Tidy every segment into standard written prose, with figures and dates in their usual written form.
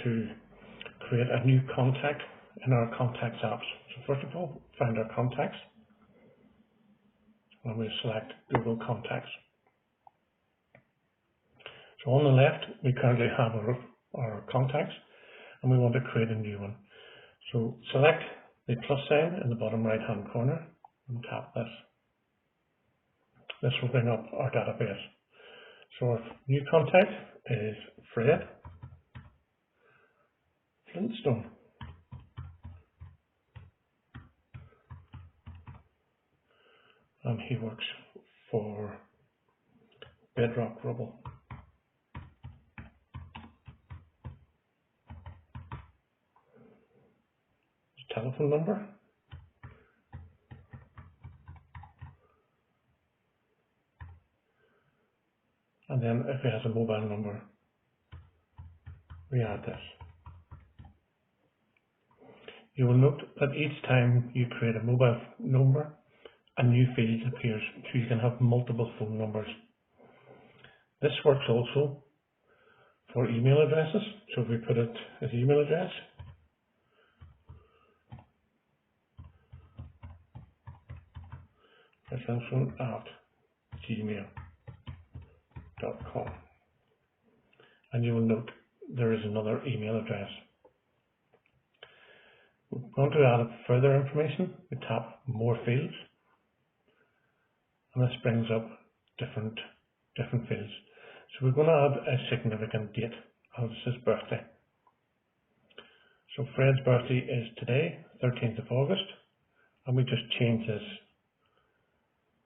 to create a new contact in our contacts apps. So first of all, find our contacts, and we select Google Contacts. So on the left, we currently have our contacts, and we want to create a new one. So select the plus sign in the bottom right hand corner and tap this. This will bring up our database. So our new contact is Fred Flintstone. And he works for Bedrock Rubble. His telephone number. And then if he has a mobile number, we add this. You will note that each time you create a mobile number, a new field appears, so you can have multiple phone numbers. This works also for email addresses. So if we put it as email address, @gmail.com, and you will note there is another email address. We want to add further information. We tap More Fields, and this brings up different fields. So we're going to add a significant date, and this is his birthday. So Fred's birthday is today, 13th of August, and we just change this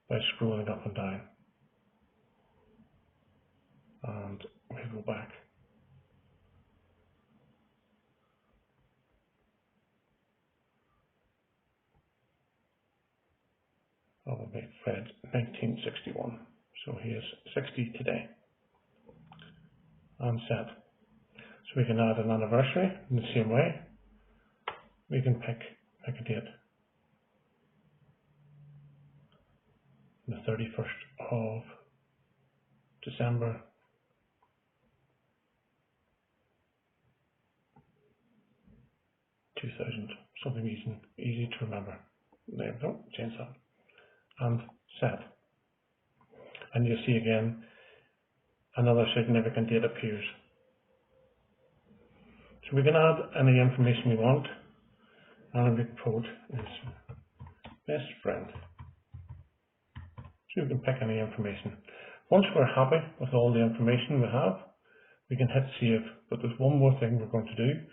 by scrolling up and down. And we go back. That will make Fred 1961. So he is 60 today. And set. So we can add an anniversary in the same way. We can pick a date. The 31st of December 2000. Something easy to remember. There we go. Change that. And set. And you see again another significant date appears. So we can add any information we want, and we quote is best friend. So we can pick any information. Once we're happy with all the information we have, we can hit save. But there's one more thing we're going to do.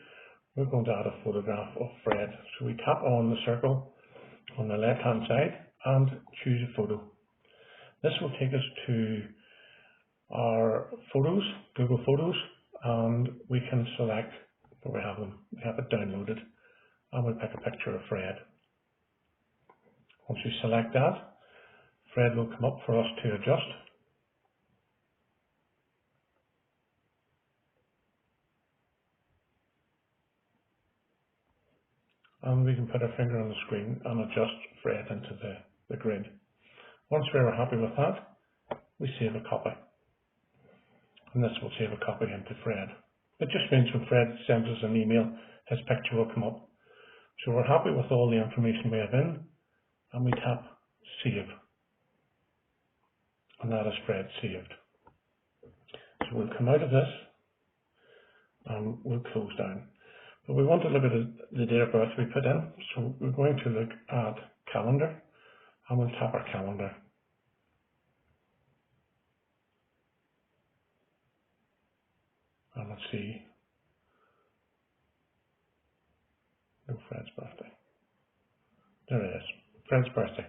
We're going to add a photograph of Fred. So we tap on the circle on the left hand side and choose a photo. This will take us to our photos, Google Photos, and we can select where we have them. We have it downloaded, and we pick a picture of Fred. Once we select that, Fred will come up for us to adjust. And we can put our finger on the screen and adjust Fred into the grid. Once we're happy with that, we save a copy. And this will save a copy into Fred. It just means when Fred sends us an email, his picture will come up. So we're happy with all the information we have in, and we tap Save. And that is Fred saved. So we'll come out of this, and we'll close down. But we want to look at the date of birth we put in, so we're going to look at calendar, and we'll tap our calendar. And let's see, no Fred's birthday. There it is, Fred's birthday.